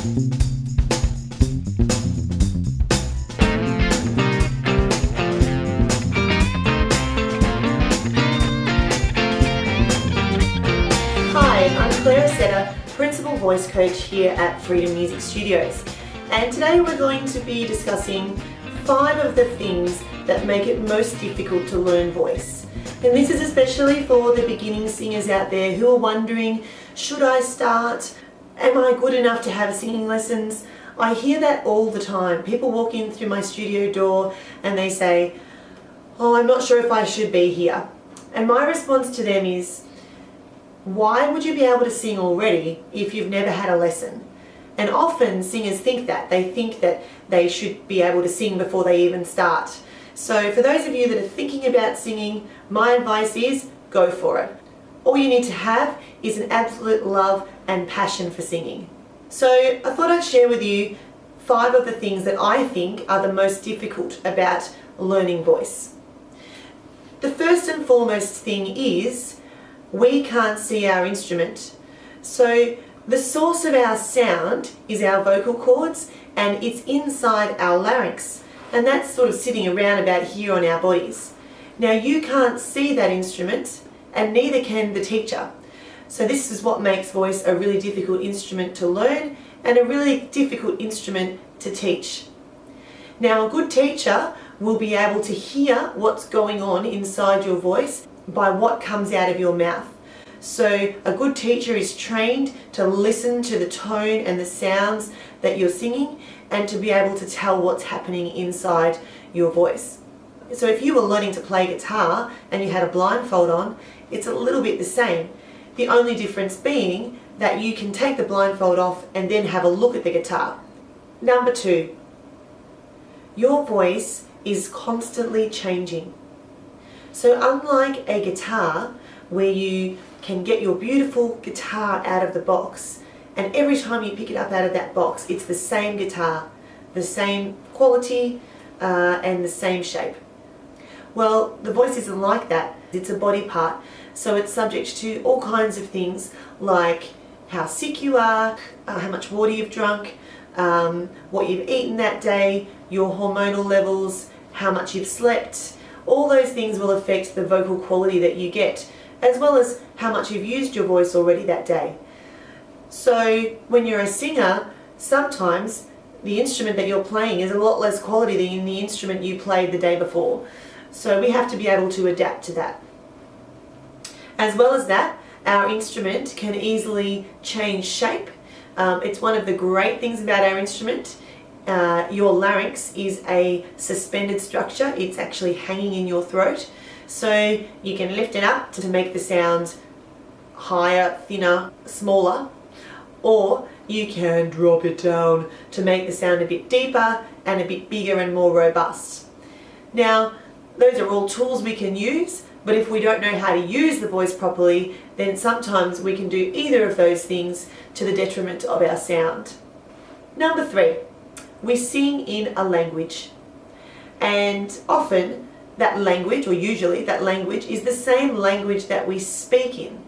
Principal voice coach here at Freedom Music Studios, and today we're going to be discussing 5 of the things that make it most difficult to learn voice. And this is especially for the beginning singers out there who are wondering, should I start? Am I good enough to have singing lessons? I hear that all the time. People walk in through my studio door and they say, oh, I'm not sure if I should be here. And my response to them is, why would you be able to sing already if you've never had a lesson? And often singers think that. They think that they should be able to sing before they even start. So for those of you that are thinking about singing, my advice is go for it. All you need to have is an absolute love and passion for singing. So I thought I'd share with you 5 of the things that I think are the most difficult about learning voice. The first and foremost thing is we can't see our instrument. So the source of our sound is our vocal cords, and it's inside our larynx, and that's sort of sitting around about here on our bodies. Now you can't see that instrument, and neither can the teacher. So this is what makes voice a really difficult instrument to learn and a really difficult instrument to teach. Now a good teacher will be able to hear what's going on inside your voice by what comes out of your mouth. So a good teacher is trained to listen to the tone and the sounds that you're singing and to be able to tell what's happening inside your voice. So if you were learning to play guitar and you had a blindfold on, it's a little bit the same. The only difference being that you can take the blindfold off and then have a look at the guitar. Number 2, your voice is constantly changing. So unlike a guitar where you can get your beautiful guitar out of the box, and every time you pick it up out of that box it's the same guitar, the same quality and the same shape. Well, the voice isn't like that. It's a body part, so it's subject to all kinds of things like how sick you are, how much water you've drunk, what you've eaten that day, your hormonal levels, how much you've slept. All those things will affect the vocal quality that you get, as well as how much you've used your voice already that day. So when you're a singer, sometimes the instrument that you're playing is a lot less quality than the instrument you played the day before. So we have to be able to adapt to that. As well as that, our instrument can easily change shape. It's one of the great things about our instrument. Your larynx is a suspended structure. It's actually hanging in your throat. So you can lift it up to make the sound higher, thinner, smaller, or you can drop it down to make the sound a bit deeper and a bit bigger and more robust. Now, those are all tools we can use, but if we don't know how to use the voice properly, then sometimes we can do either of those things to the detriment of our sound. Number 3. We sing in a language, and often that language, or usually that language, is the same language that we speak in.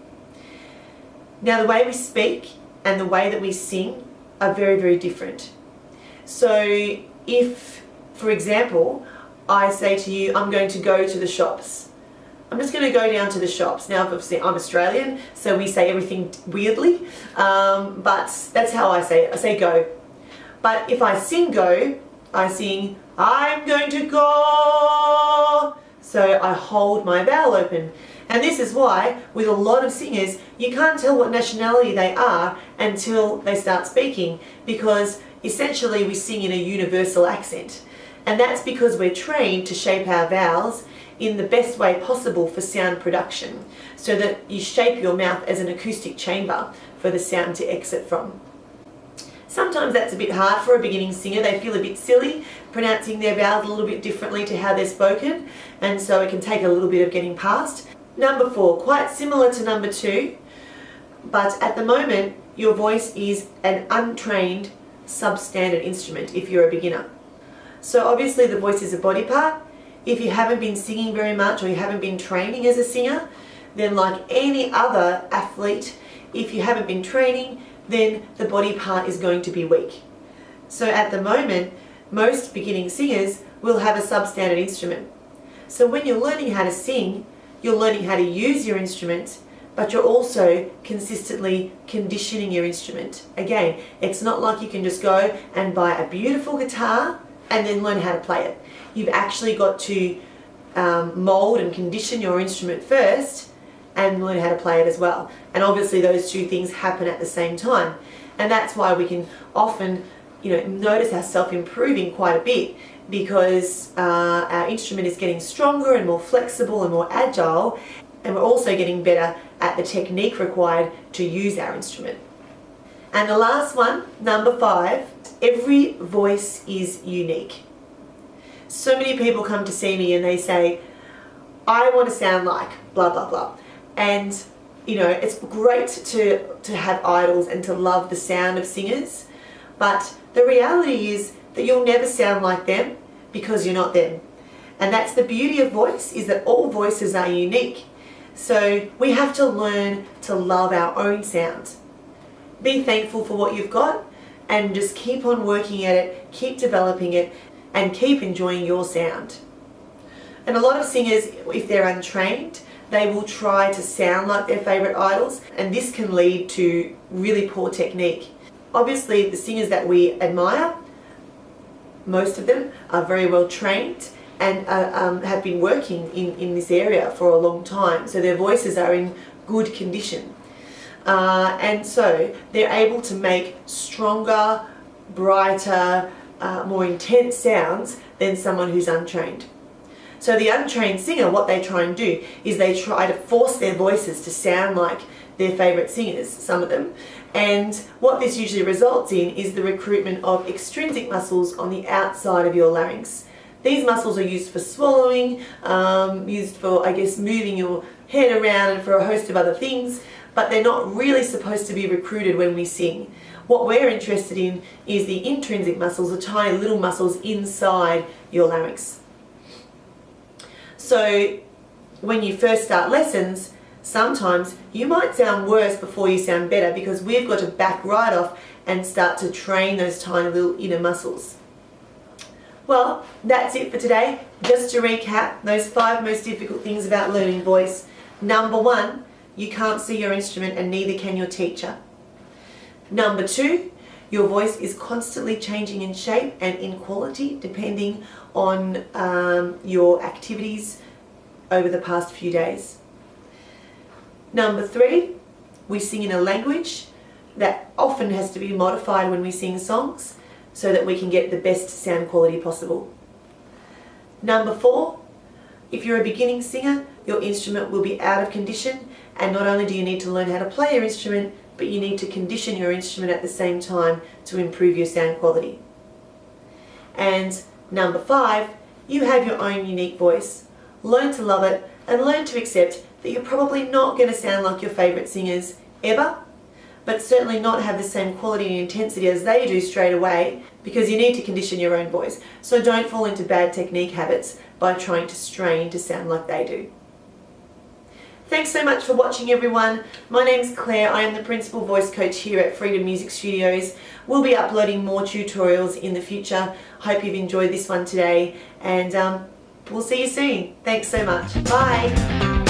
Now the way we speak and the way that we sing are very, very different. So if, for example, I say to you, I'm going to go to the shops. I'm just going to go down to the shops. Now obviously I'm Australian, so we say everything weirdly, but that's how I say it. I say go. But if I sing go, I sing, I'm going to go. So I hold my vowel open. And this is why, with a lot of singers, you can't tell what nationality they are until they start speaking, because essentially we sing in a universal accent. And that's because we're trained to shape our vowels in the best way possible for sound production, so that you shape your mouth as an acoustic chamber for the sound to exit from. Sometimes that's a bit hard for a beginning singer. They feel a bit silly pronouncing their vowels a little bit differently to how they're spoken, and so it can take a little bit of getting past. Number 4, quite similar to number 2, but at the moment your voice is an untrained substandard instrument if you're a beginner. So obviously the voice is a body part. If you haven't been singing very much or you haven't been training as a singer, then like any other athlete, if you haven't been training, then the body part is going to be weak. So at the moment, most beginning singers will have a substandard instrument. So when you're learning how to sing, you're learning how to use your instrument, but you're also consistently conditioning your instrument. Again, it's not like you can just go and buy a beautiful guitar and then learn how to play it. You've actually got to mold and condition your instrument first and learn how to play it as well. And obviously those two things happen at the same time. And that's why we can often, notice ourselves improving quite a bit, because our instrument is getting stronger and more flexible and more agile, and we're also getting better at the technique required to use our instrument. And the last one, number 5, every voice is unique. So many people come to see me and they say, I want to sound like blah, blah, blah. And, it's great to have idols and to love the sound of singers, but the reality is that you'll never sound like them because you're not them. And that's the beauty of voice, is that all voices are unique. So we have to learn to love our own sound. Be thankful for what you've got and just keep on working at it, keep developing it, and keep enjoying your sound. And a lot of singers, if they're untrained, they will try to sound like their favourite idols, and this can lead to really poor technique. Obviously, the singers that we admire, most of them are very well trained and have been working in this area for a long time, so their voices are in good condition. And so they're able to make stronger, brighter, more intense sounds than someone who's untrained. So the untrained singer, what they try and do is they try to force their voices to sound like their favourite singers, some of them. And what this usually results in is the recruitment of extrinsic muscles on the outside of your larynx. These muscles are used for swallowing, used for, moving your head around, and for a host of other things, but they're not really supposed to be recruited when we sing. What we're interested in is the intrinsic muscles, the tiny little muscles inside your larynx. So when you first start lessons, sometimes you might sound worse before you sound better, because we've got to back right off and start to train those tiny little inner muscles. Well, that's it for today. Just to recap, those 5 most difficult things about learning voice. Number 1, you can't see your instrument, and neither can your teacher. Number 2, your voice is constantly changing in shape and in quality depending on your activities over the past few days. Number 3, we sing in a language that often has to be modified when we sing songs so that we can get the best sound quality possible. Number 4, if you're a beginning singer, your instrument will be out of condition, and not only do you need to learn how to play your instrument, but you need to condition your instrument at the same time to improve your sound quality. And number 5, you have your own unique voice. Learn to love it, and learn to accept that you're probably not going to sound like your favourite singers ever, but certainly not have the same quality and intensity as they do straight away, because you need to condition your own voice. So don't fall into bad technique habits by trying to strain to sound like they do. Thanks so much for watching, everyone. My name's Claire. I am the Principal Voice Coach here at Freedom Music Studios. We'll be uploading more tutorials in the future. Hope you've enjoyed this one today, and we'll see you soon. Thanks so much. Bye.